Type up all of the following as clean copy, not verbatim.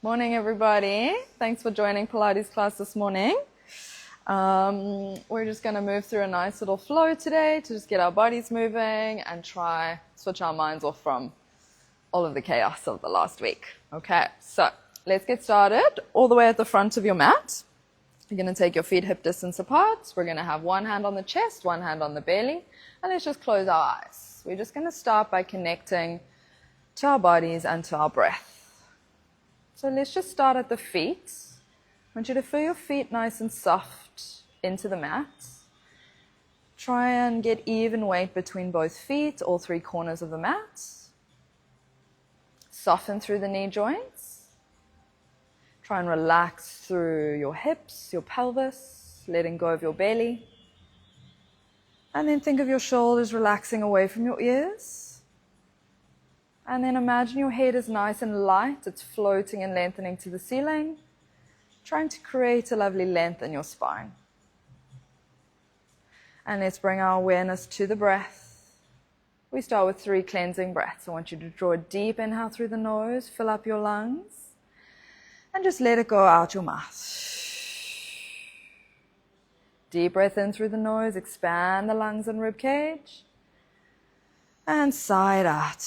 Morning, everybody. Thanks for joining Pilates class this morning. We're just going to move through a nice little flow today to just get our bodies moving and try switch our minds off from all of the chaos of the last week. Okay, so let's get started. All the way at the front of your mat, you're going to take your feet hip distance apart. We're going to have one hand on the chest, one hand on the belly, and let's just close our eyes. We're just going to start by connecting to our bodies and to our breath. So let's just start at the feet. I want you to feel your feet nice and soft into the mat. Try and get even weight between both feet, all three corners of the mat. Soften through the knee joints. Try and relax through your hips, your pelvis, letting go of your belly. And then think of your shoulders relaxing away from your ears. And then imagine your head is nice and light. It's floating and lengthening to the ceiling, trying to create a lovely length in your spine. And let's bring our awareness to the breath. We start with 3 cleansing breaths. I want you to draw a deep inhale through the nose, fill up your lungs, and just let it go out your mouth. Deep breath in through the nose, expand the lungs and rib cage, and sigh it out.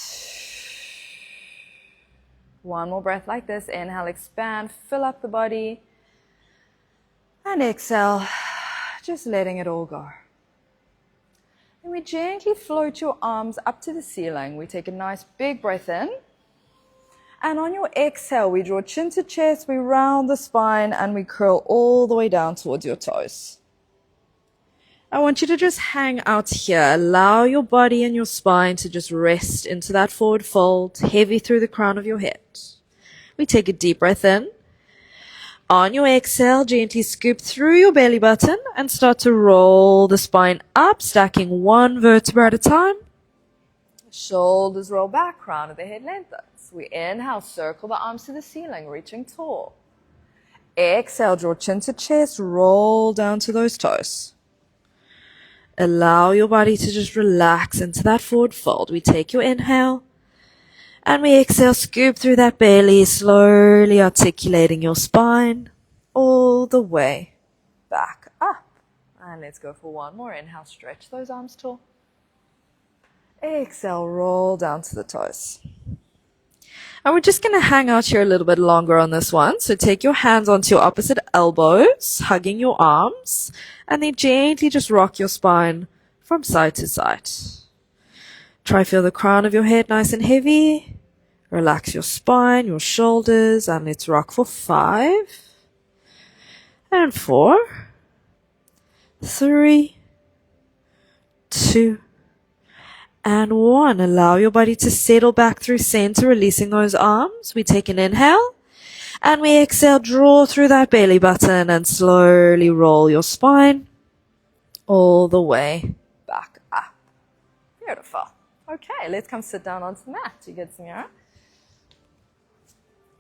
One more breath like this. Inhale, expand, fill up the body. And exhale, just letting it all go. And we gently float your arms up to the ceiling. We take a nice big breath in. And on your exhale, we draw chin to chest, we round the spine, and we curl all the way down towards your toes. I want you to just hang out here. Allow your body and your spine to just rest into that forward fold, heavy through the crown of your head. We take a deep breath in. On your exhale, gently scoop through your belly button and start to roll the spine up, stacking one vertebra at a time. Shoulders roll back, crown of the head lengthens. We inhale, circle the arms to the ceiling, reaching tall. Exhale, draw chin to chest, roll down to those toes. Allow your body to just relax into that forward fold. We take your inhale and we exhale, scoop through that belly, slowly articulating your spine all the way back up. And let's go for one more. Inhale, stretch those arms tall. Exhale, roll down to the toes. And we're just going to hang out here a little bit longer on this one. So take your hands onto your opposite elbows, hugging your arms, and then gently just rock your spine from side to side. Try feel the crown of your head nice and heavy. Relax your spine, your shoulders, and let's rock for 5, and 4, 3, 2, and 1. Allow your body to settle back through center, releasing those arms. We take an inhale, and we exhale, draw through that belly button, and slowly roll your spine all the way back up. Beautiful. Okay, let's come sit down onto the mat. You get some air?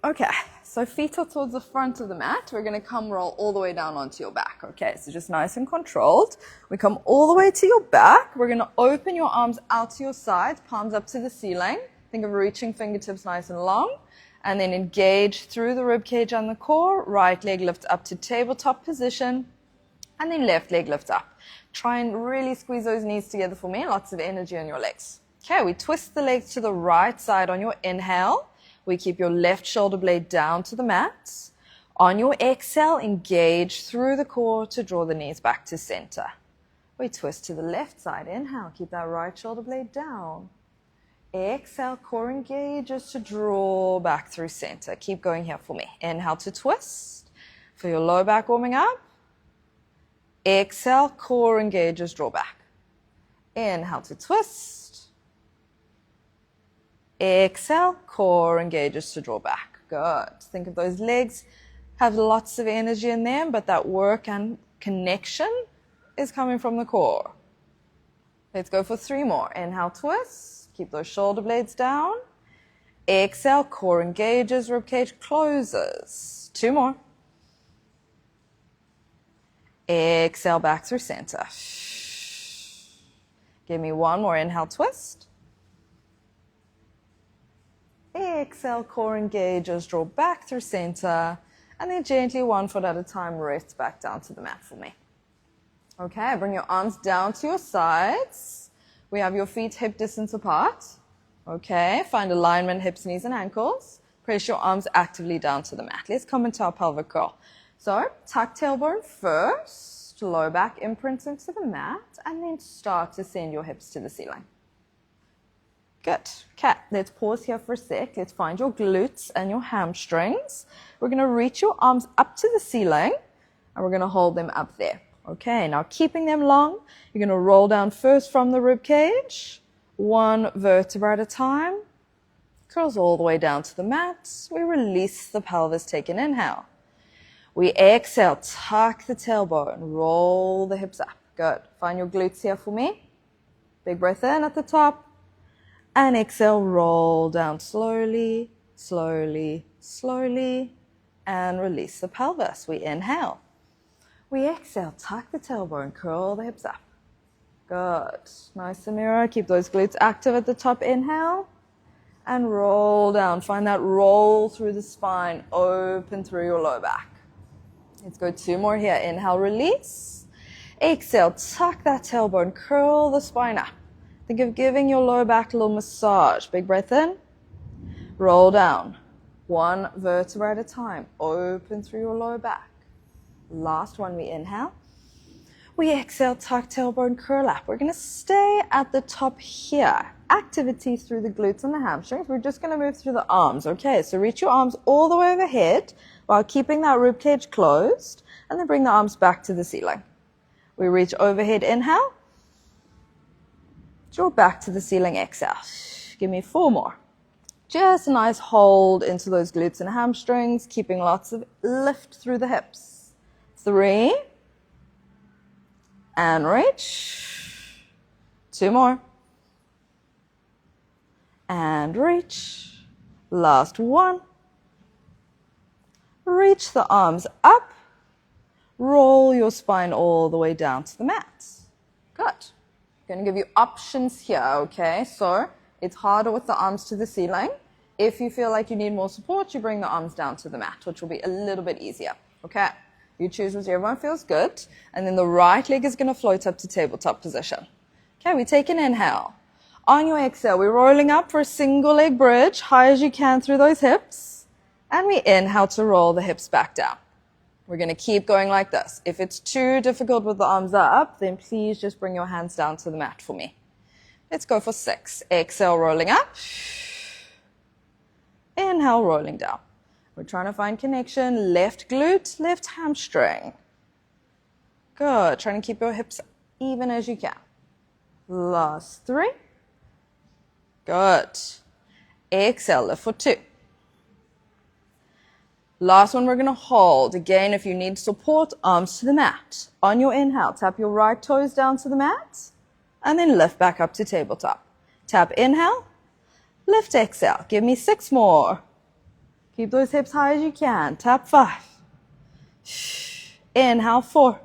Okay, so feet are towards the front of the mat. We're going to come roll all the way down onto your back. Okay, so just nice and controlled. We come all the way to your back. We're going to open your arms out to your sides, palms up to the ceiling. Think of reaching fingertips nice and long. And then engage through the rib cage and the core. Right leg lifts up to tabletop position. And then left leg lifts up. Try and really squeeze those knees together for me. Lots of energy in your legs. Okay, we twist the legs to the right side on your inhale. We keep your left shoulder blade down to the mat. On your exhale, engage through the core to draw the knees back to center. We twist to the left side. Inhale, keep that right shoulder blade down. Exhale, core engages to draw back through center. Keep going here for me. Inhale to twist. Feel your low back warming up. Exhale, core engages, draw back. Inhale to twist. Exhale, core engages to draw back. Good. Think of those legs have lots of energy in them, but that work and connection is coming from the core. Let's go for 3 more. Inhale, twist. Keep those shoulder blades down. Exhale, core engages, ribcage closes. 2 more. Exhale, back through center. Give me 1 more. Inhale, twist. Exhale, core engages, draw back through center, and then gently 1 foot at a time, rest back down to the mat for me. Okay, bring your arms down to your sides. We have your feet hip distance apart. Okay, find alignment, hips, knees, and ankles. Press your arms actively down to the mat. Let's come into our pelvic curl. So, tuck tailbone first, low back imprints into the mat, and then start to send your hips to the ceiling. Good. Okay, let's pause here for a sec. Let's find your glutes and your hamstrings. We're going to reach your arms up to the ceiling, and we're going to hold them up there. Okay, now keeping them long, you're going to roll down first from the rib cage, 1 vertebra at a time. Curls all the way down to the mat. We release the pelvis, take an inhale. We exhale, tuck the tailbone, roll the hips up. Good. Find your glutes here for me. Big breath in at the top. And exhale, roll down slowly, slowly, slowly. And release the pelvis. We inhale. We exhale, tuck the tailbone, curl the hips up. Good. Nice, Samira. Keep those glutes active at the top. Inhale. And roll down. Find that roll through the spine, open through your low back. Let's go 2 more here. Inhale, release. Exhale, tuck that tailbone, curl the spine up. Think of giving your low back a little massage. Big breath in. Roll down. 1 vertebra at a time. Open through your low back. Last one, we inhale. We exhale, tuck tailbone, curl up. We're going to stay at the top here. Activity through the glutes and the hamstrings. We're just going to move through the arms. Okay, so reach your arms all the way overhead while keeping that rib cage closed, and then bring the arms back to the ceiling. We reach overhead, inhale. Draw back to the ceiling, exhale. Give me 4 more. Just a nice hold into those glutes and hamstrings, keeping lots of lift through the hips. 3. And reach. 2 more. And reach. Last 1. Reach the arms up. Roll your spine all the way down to the mat. Good. I'm going to give you options here, okay? So it's harder with the arms to the ceiling. If you feel like you need more support, you bring the arms down to the mat, which will be a little bit easier, okay? You choose whichever one feels good. And then the right leg is going to float up to tabletop position. Okay, we take an inhale. On your exhale, we're rolling up for a single leg bridge, high as you can through those hips. And we inhale to roll the hips back down. We're going to keep going like this. If it's too difficult with the arms up, then please just bring your hands down to the mat for me. Let's go for 6. Exhale, rolling up. Inhale, rolling down. We're trying to find connection. Left glute, left hamstring. Good. Trying to keep your hips even as you can. Last 3. Good. Exhale, lift for 2. Last one we're going to hold. Again, if you need support, arms to the mat. On your inhale, tap your right toes down to the mat, and then lift back up to tabletop. Tap inhale, lift exhale. Give me 6 more. Keep those hips high as you can. Tap 5. Inhale, 4.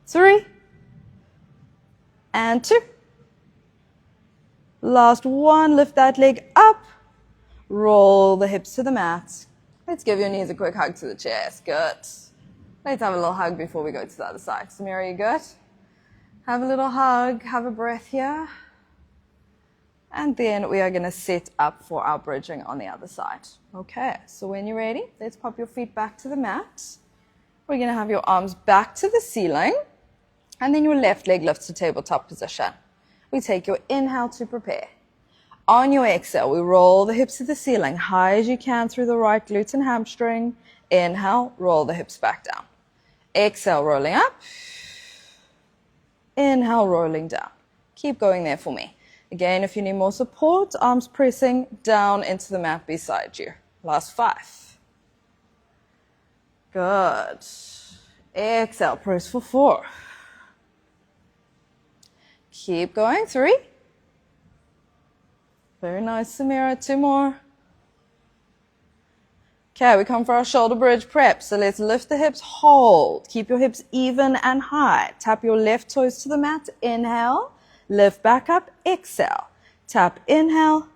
3. And 2. Last 1, lift that leg up. Roll the hips to the mat. Let's give your knees a quick hug to the chest. Good. Let's have a little hug before we go to the other side. Samira, you good? Have a little hug. Have a breath here. And then we are going to set up for our bridging on the other side. Okay, so when you're ready, let's pop your feet back to the mat. We're going to have your arms back to the ceiling. And then your left leg lifts to tabletop position. We take your inhale to prepare. On your exhale, we roll the hips to the ceiling, high as you can through the right glute and hamstring. Inhale, roll the hips back down. Exhale, rolling up. Inhale, rolling down. Keep going there for me. Again, if you need more support, arms pressing down into the mat beside you. Last 5. Good. Exhale, press for 4. Keep going. 3. Very nice, Samira. 2 more. Okay, we come for our shoulder bridge prep. So let's lift the hips, hold. Keep your hips even and high. Tap your left toes to the mat. Inhale. Lift back up. Exhale. Tap inhale.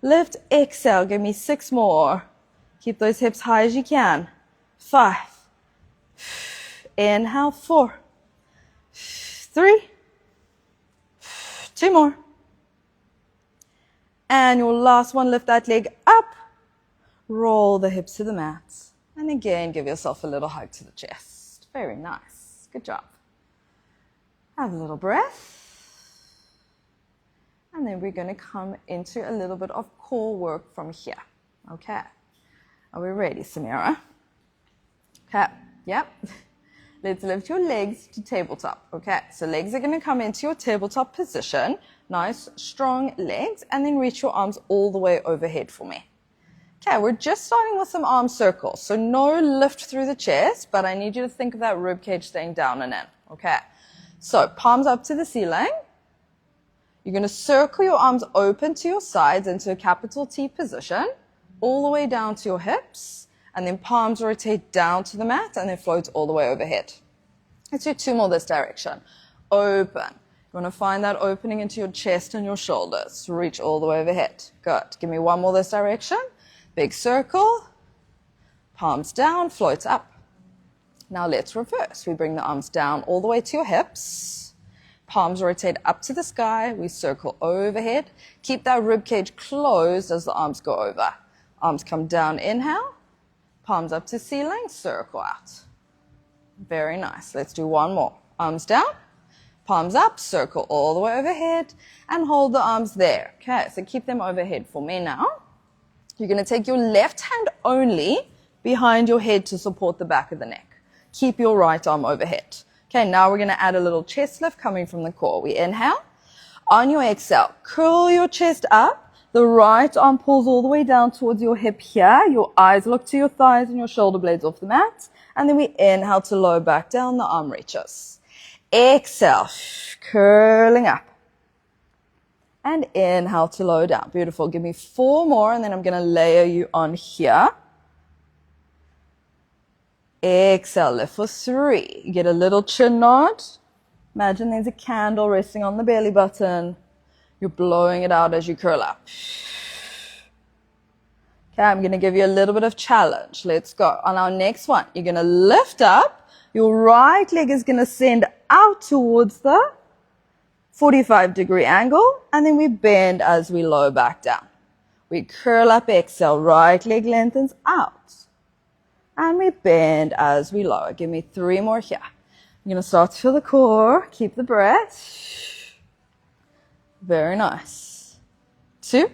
Lift, exhale. Give me 6 more. Keep those hips high as you can. 5. Inhale, 4. 3. 2 more. And your last one, lift that leg up. Roll the hips to the mat. And again, give yourself a little hug to the chest. Very nice. Good job. Have a little breath. And then we're going to come into a little bit of core work from here. Okay. Are we ready, Samira? Okay. Yep. Let's lift your legs to tabletop. Okay. So legs are going to come into your tabletop position. Nice, strong legs. And then reach your arms all the way overhead for me. Okay, we're just starting with some arm circles. So no lift through the chest, but I need you to think of that rib cage staying down and in. Okay. So palms up to the ceiling. You're going to circle your arms open to your sides into a capital T position, all the way down to your hips, and then palms rotate down to the mat and then float all the way overhead. Let's do 2 more this direction. Open. You want to find that opening into your chest and your shoulders. Reach all the way overhead. Good. Give me 1 more this direction. Big circle. Palms down, float up. Now let's reverse. We bring the arms down all the way to your hips. Palms rotate up to the sky. We circle overhead. Keep that rib cage closed as the arms go over. Arms come down, inhale. Palms up to ceiling, circle out. Very nice. Let's do 1 more. Arms down, palms up, circle all the way overhead, and hold the arms there. Okay, so keep them overhead for me now. You're going to take your left hand only behind your head to support the back of the neck. Keep your right arm overhead. Okay, now we're going to add a little chest lift coming from the core. We inhale. On your exhale, curl your chest up. The right arm pulls all the way down towards your hip here. Your eyes look to your thighs and your shoulder blades off the mat. And then we inhale to lower back down, the arm reaches. Exhale, curling up. And inhale to lower down. Beautiful. Give me 4 more, and then I'm going to layer you on here. Exhale, lift for 3. You get a little chin nod. Imagine there's a candle resting on the belly button. You're blowing it out as you curl up. Okay, I'm going to give you a little bit of challenge. Let's go. On our next one, you're going to lift up. Your right leg is going to send out towards the 45-degree angle, and then we bend as we lower back down. We curl up, exhale, right leg lengthens out. And we bend as we lower. Give me 3 more here. I'm going to start to feel the core. Keep the breath. Very nice. 2.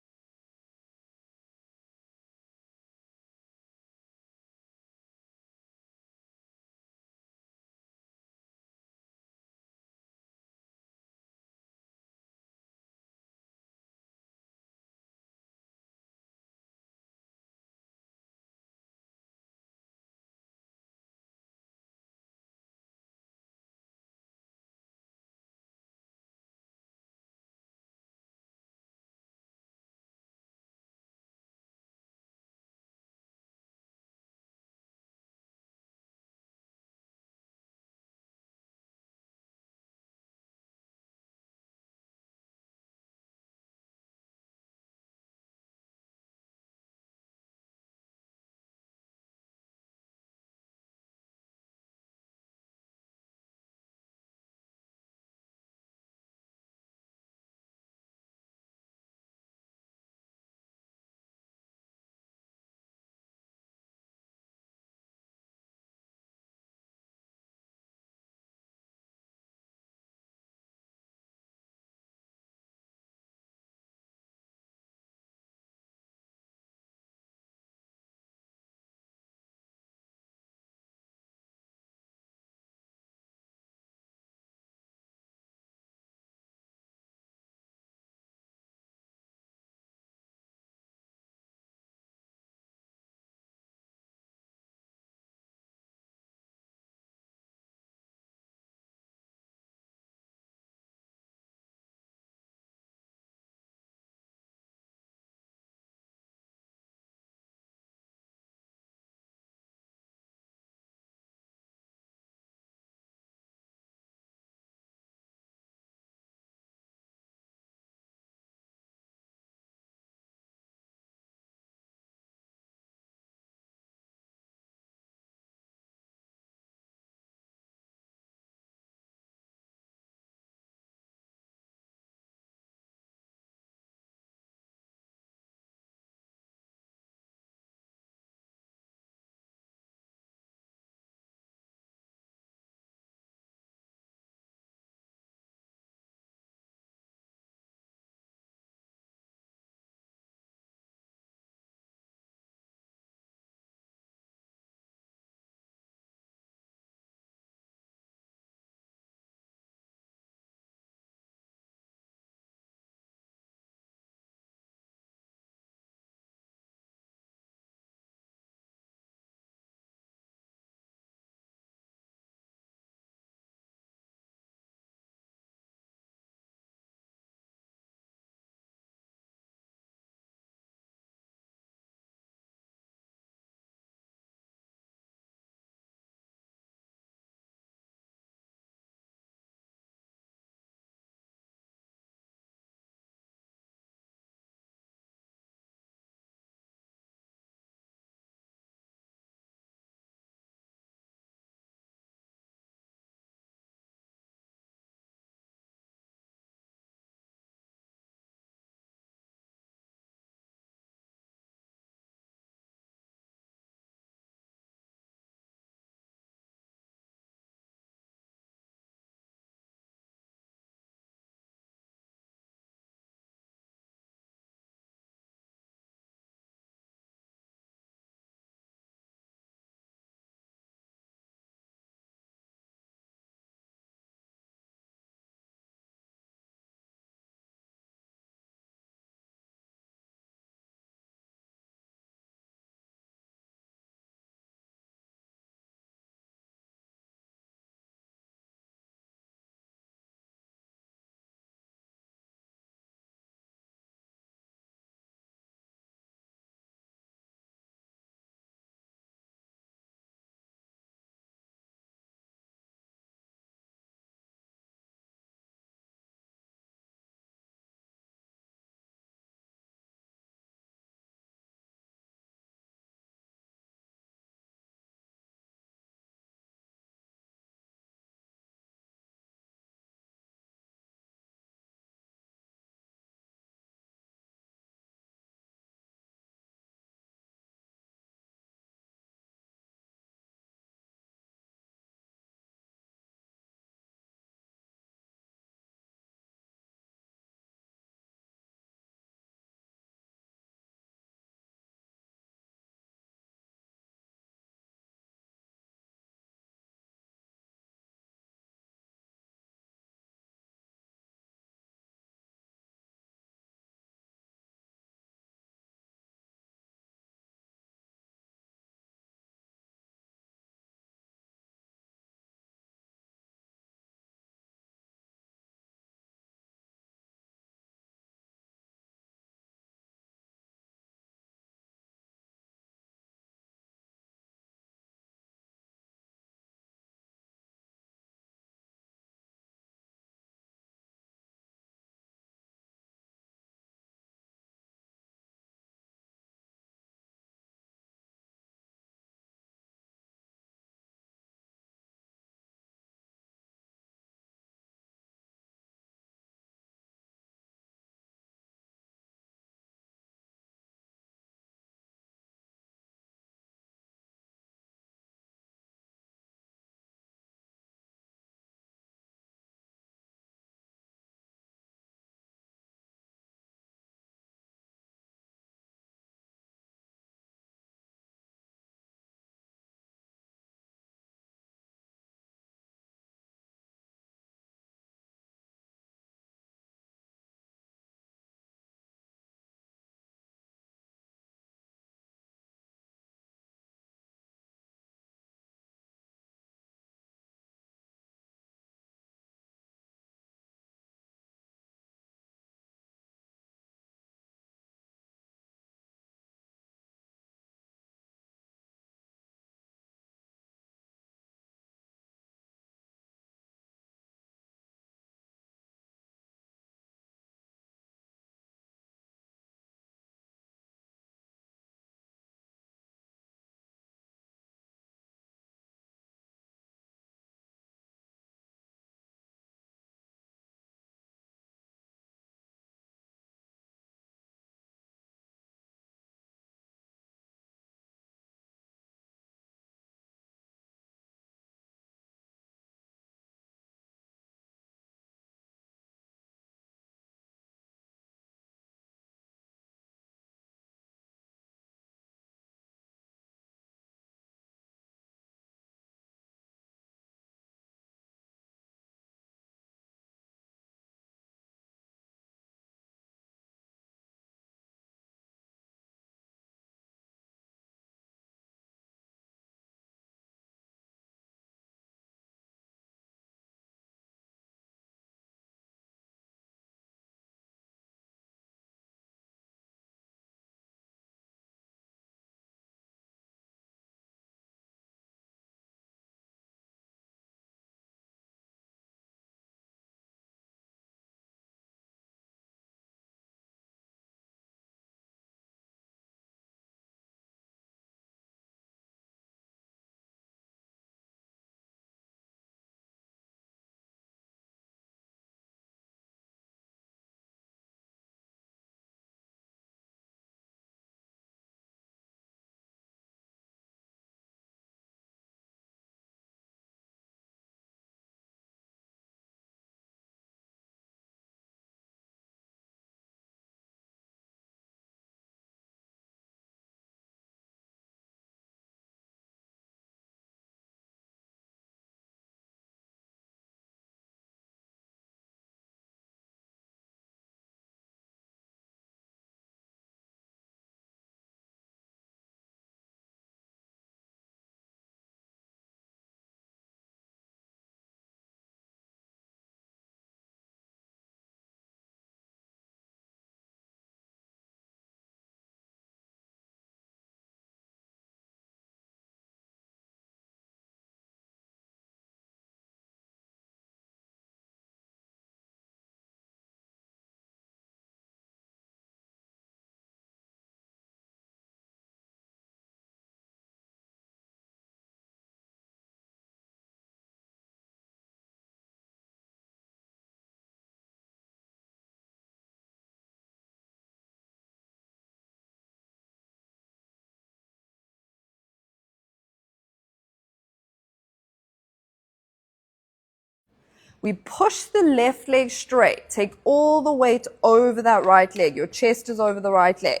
We push the left leg straight. Take all the weight over that right leg. Your chest is over the right leg.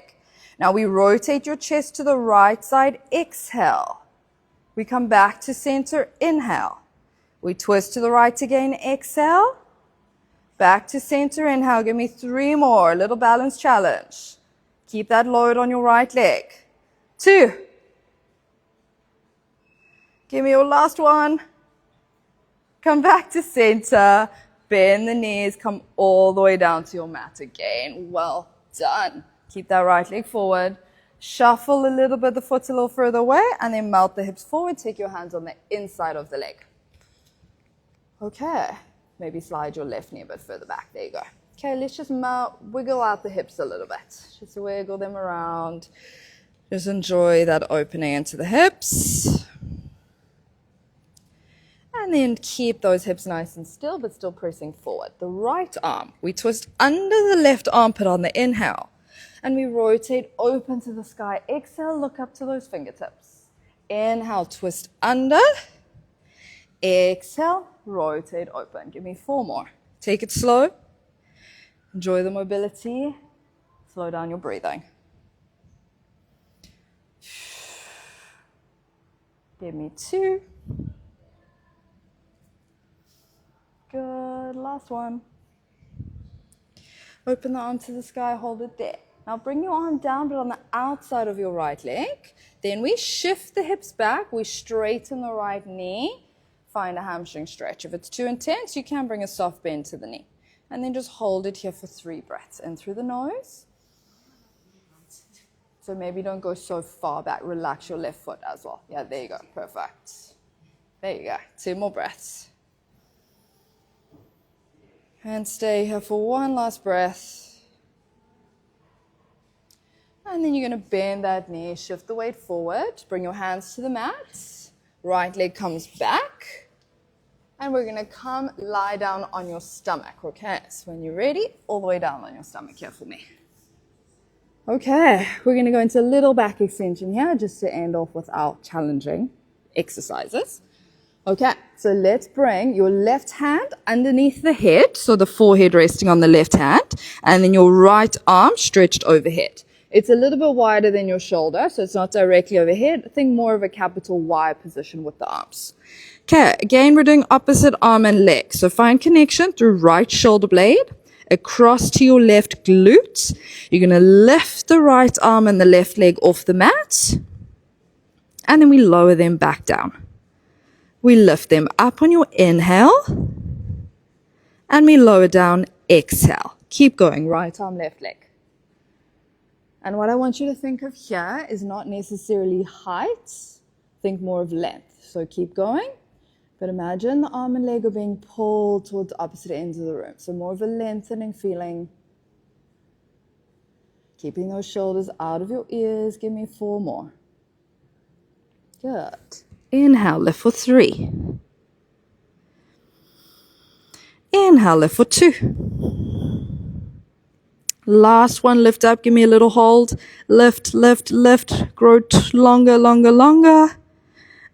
Now we rotate your chest to the right side. Exhale. We come back to center. Inhale. We twist to the right again. Exhale. Back to center. Inhale. Give me 3 more. Little balance challenge. Keep that load on your right leg. 2. Give me your last one. Come back to center. Bend the knees. Come all the way down to your mat again. Well done. Keep that right leg forward. Shuffle a little bit, the foot a little further away, and then melt the hips forward. Take your hands on the inside of the leg. Okay. Maybe slide your left knee a bit further back. There you go. Okay, let's just wiggle out the hips a little bit. Just wiggle them around. Just enjoy that opening into the hips. And then keep those hips nice and still, but still pressing forward. The right arm, we twist under the left armpit on the inhale. And we rotate open to the sky. Exhale, look up to those fingertips. Inhale, twist under. Exhale, rotate open. Give me 4 more. Take it slow. Enjoy the mobility. Slow down your breathing. Give me 2. Good. Last one. Open the arm to the sky. Hold it there. Now bring your arm down, but on the outside of your right leg. Then we shift the hips back. We straighten the right knee. Find a hamstring stretch. If it's too intense, you can bring a soft bend to the knee. And then just hold it here for 3 breaths. In through the nose. So maybe don't go so far back. Relax your left foot as well. Yeah, there you go. Perfect. There you go. 2 more breaths. And stay here for 1 last breath. And then you're going to bend that knee, shift the weight forward, bring your hands to the mat. Right leg comes back. And we're going to come lie down on your stomach, okay? So when you're ready, all the way down on your stomach here for me. Okay, we're going to go into a little back extension here just to end off with our challenging exercises. Okay, so let's bring your left hand underneath the head, so the forehead resting on the left hand, and then your right arm stretched overhead. It's a little bit wider than your shoulder, so it's not directly overhead. Think more of a capital Y position with the arms. Okay, again, we're doing opposite arm and leg. So find connection through right shoulder blade, across to your left glute. You're going to lift the right arm and the left leg off the mat, and then we lower them back down. We lift them up on your inhale, and we lower down, exhale. Keep going, right arm, left leg. And what I want you to think of here is not necessarily height, think more of length. So keep going, but imagine the arm and leg are being pulled towards the opposite ends of the room. So more of a lengthening feeling. Keeping those shoulders out of your ears. Give me 4 more. Good. Inhale, lift for 3. Inhale, lift for 2. Last one, lift up, give me a little hold. Lift, lift, lift. Grow longer, longer, longer.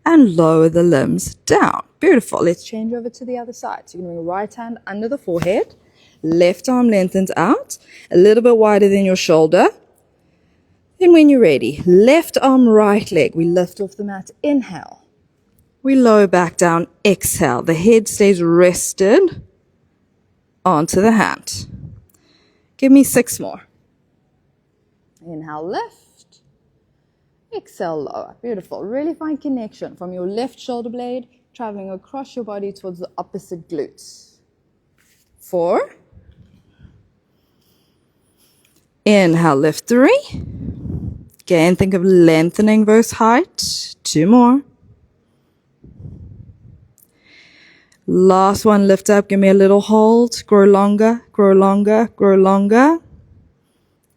And lower the limbs down. Beautiful. Let's change over to the other side. So you're going to bring your right hand under the forehead. Left arm lengthens out. A little bit wider than your shoulder. Then when you're ready, left arm, right leg. We lift off the mat. Inhale. We lower back down. Exhale. The head stays rested onto the hand. Give me 6 more. Inhale, lift. Exhale, lower. Beautiful. Really find connection from your left shoulder blade traveling across your body towards the opposite glutes. 4. Inhale, lift 3. Again, think of lengthening versus height. 2 more. Last one, lift up, give me a little hold. Grow longer, grow longer, grow longer.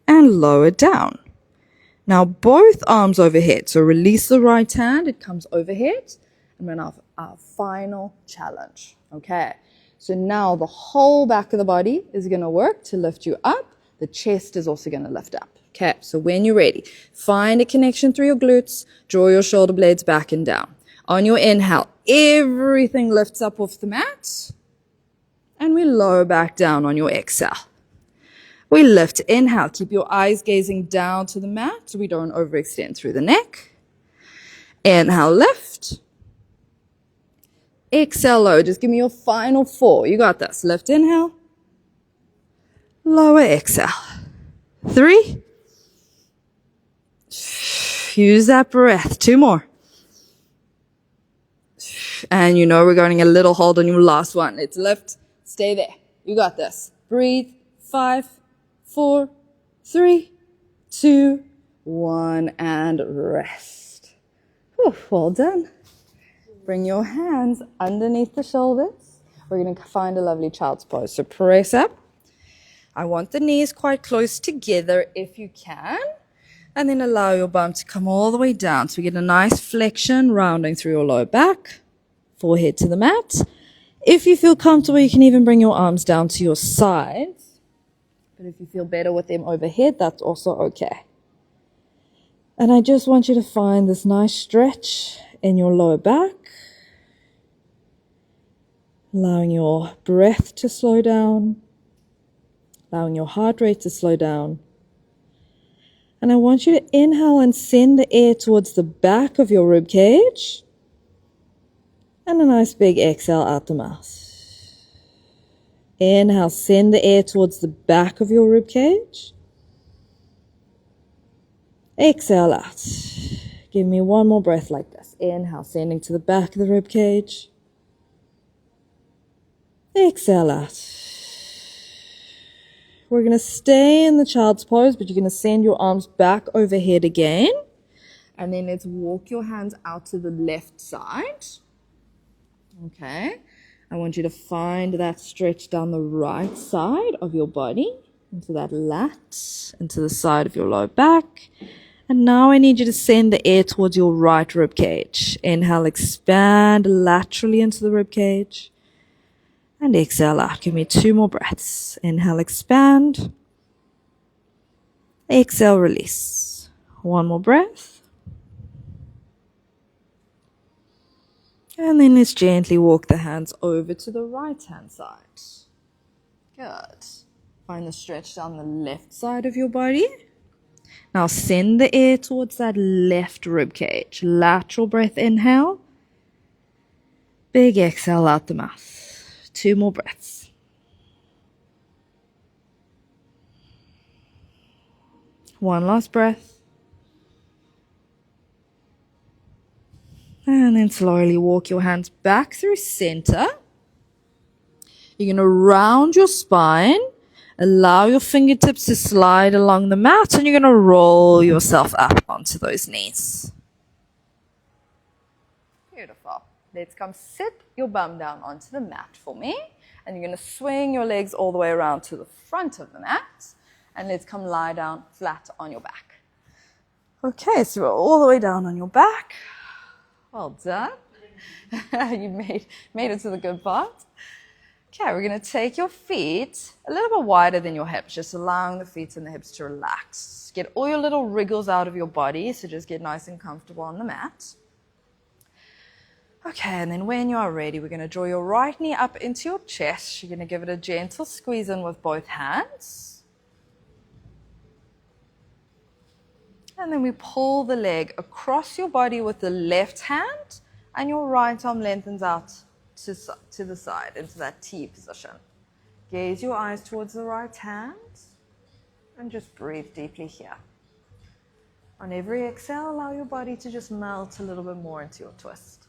And lower down. Now both arms overhead. So release the right hand, it comes overhead. And then our final challenge. Okay, so now the whole back of the body is going to work to lift you up. The chest is also going to lift up. Okay, so when you're ready, find a connection through your glutes. Draw your shoulder blades back and down. On your inhale, everything lifts up off the mat. And we lower back down on your exhale. We lift, inhale, keep your eyes gazing down to the mat so we don't overextend through the neck. Inhale, lift. Exhale, low. Just give me your final 4. You got this. Lift, inhale. Lower, exhale. 3. Use that breath. 2 more. And you know we're going a little hold on your last one. Let's lift. Stay there. You got this. Breathe. 5, 4, 3, 2, 1, and rest. Whew, well done. Bring your hands underneath the shoulders. We're going to find a lovely child's pose. So press up. I want the knees quite close together if you can. And then allow your bum to come all the way down. So we get a nice flexion rounding through your lower back. Forehead to the mat. If you feel comfortable, you can even bring your arms down to your sides. But if you feel better with them overhead, that's also okay. And I just want you to find this nice stretch in your lower back. Allowing your breath to slow down. Allowing your heart rate to slow down. And I want you to inhale and send the air towards the back of your rib cage. And a nice big exhale out the mouth. Inhale, send the air towards the back of your rib cage. Exhale out. Give me one more breath like this. Inhale, sending to the back of the rib cage. Exhale out. We're going to stay in the child's pose, but you're going to send your arms back overhead again. And then let's walk your hands out to the left side. Okay. I want you to find that stretch down the right side of your body, into that lat, into the side of your lower back. And now I need you to send the air towards your right rib cage. Inhale, expand laterally into the rib cage. And exhale out. Give me 2 more breaths. Inhale, expand. Exhale, release. 1 more breath. And then let's gently walk the hands over to the right-hand side. Good. Find the stretch down the left side of your body. Now send the air towards that left rib cage. Lateral breath, inhale. Big exhale out the mouth. 2 more breaths. One last breath. And then slowly walk your hands back through center. You're going to round your spine. Allow your fingertips to slide along the mat. And you're going to roll yourself up onto those knees. Beautiful. Let's come sit your bum down onto the mat for me. And you're going to swing your legs all the way around to the front of the mat. And let's come lie down flat on your back. Okay, so we're all the way down on your back. Well done. You made it to the good part. Okay, we're going to take your feet a little bit wider than your hips, just allowing the feet and the hips to relax. Get all your little wriggles out of your body, so just get nice and comfortable on the mat. Okay, and then when you are ready, we're going to draw your right knee up into your chest. You're going to give it a gentle squeeze in with both hands. And then we pull the leg across your body with the left hand, and your right arm lengthens out to the side, into that T position. Gaze your eyes towards the right hand, and just breathe deeply here. On every exhale, allow your body to just melt a little bit more into your twist.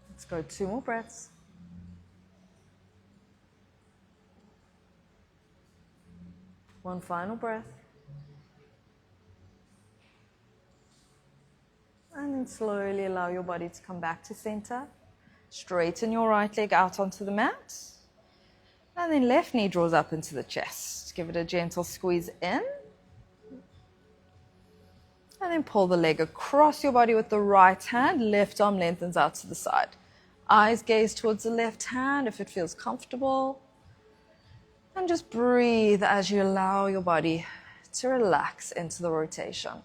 Let's go 2 more breaths. One final breath. And then slowly allow your body to come back to center. Straighten your right leg out onto the mat. And then left knee draws up into the chest. Give it a gentle squeeze in. And then pull the leg across your body with the right hand. Left arm lengthens out to the side. Eyes gaze towards the left hand if it feels comfortable. And just breathe as you allow your body to relax into the rotation.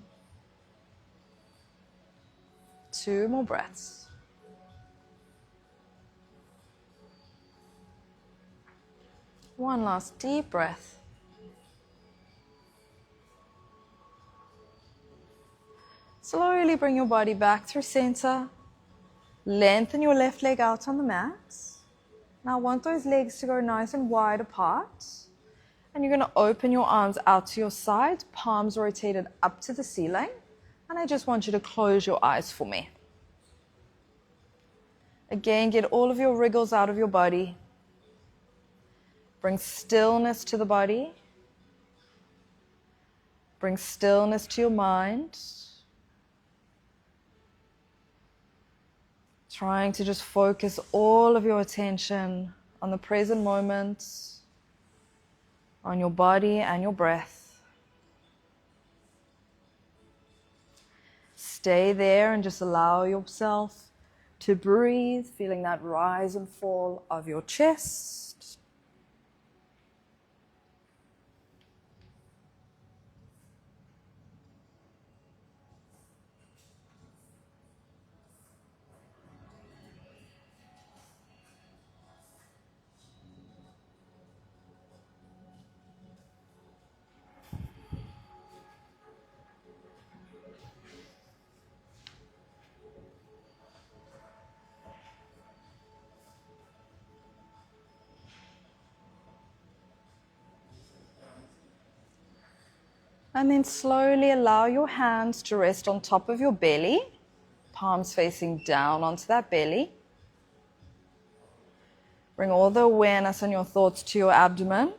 2 more breaths. One last deep breath. Slowly bring your body back through center. Lengthen your left leg out on the mat. Now I want those legs to go nice and wide apart. And you're going to open your arms out to your sides, palms rotated up to the ceiling. And I just want you to close your eyes for me. Again, get all of your wriggles out of your body. Bring stillness to the body. Bring stillness to your mind. Trying to just focus all of your attention on the present moment, on your body and your breath. Stay there and just allow yourself to breathe, feeling that rise and fall of your chest. And then slowly allow your hands to rest on top of your belly, palms facing down onto that belly. Bring all the awareness and your thoughts to your abdomen.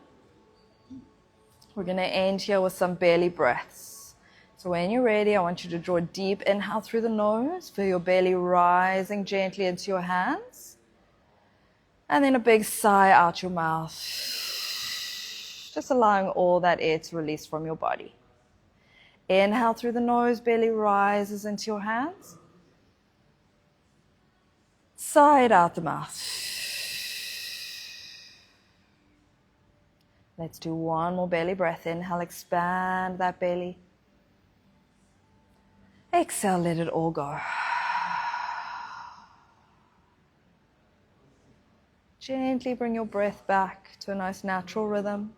We're going to end here with some belly breaths. So when you're ready, I want you to draw a deep inhale through the nose, feel your belly rising gently into your hands. And then a big sigh out your mouth, just allowing all that air to release from your body. Inhale through the nose, belly rises into your hands. Sigh it out the mouth. Let's do one more belly breath. Inhale, expand that belly. Exhale, let it all go. Gently bring your breath back to a nice natural rhythm.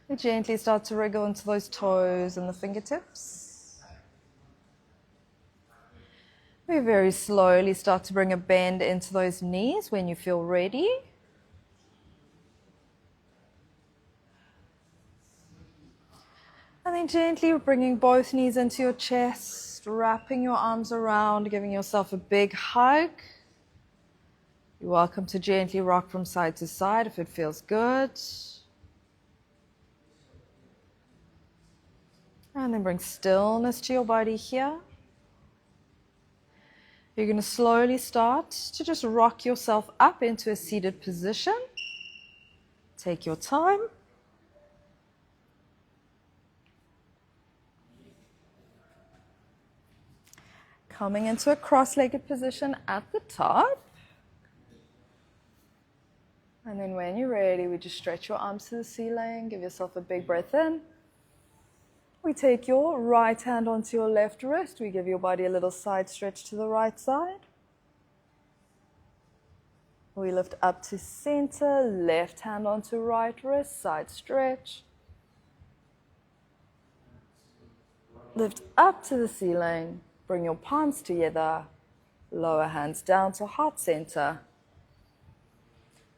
We gently start to wriggle into those toes and the fingertips. We very slowly start to bring a bend into those knees when you feel ready. And then gently bringing both knees into your chest, wrapping your arms around, giving yourself a big hug. You're welcome to gently rock from side to side if it feels good. And then bring stillness to your body here. You're going to slowly start to just rock yourself up into a seated position. Take your time. Coming into a cross-legged position at the top. And then when you're ready, we just stretch your arms to the ceiling. Give yourself a big breath in. We take your right hand onto your left wrist. We give your body a little side stretch to the right side. We lift up to center, left hand onto right wrist, side stretch. Lift up to the ceiling. Bring your palms together. Lower hands down to heart center.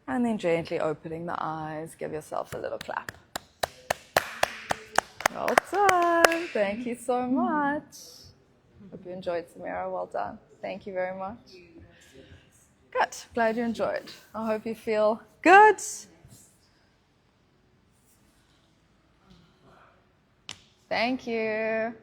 And then gently opening the eyes. Give yourself a little clap. Well done. Thank you so much. Hope you enjoyed, Samira. Well done. Thank you very much. Good. Glad you enjoyed. I hope you feel good. Thank you.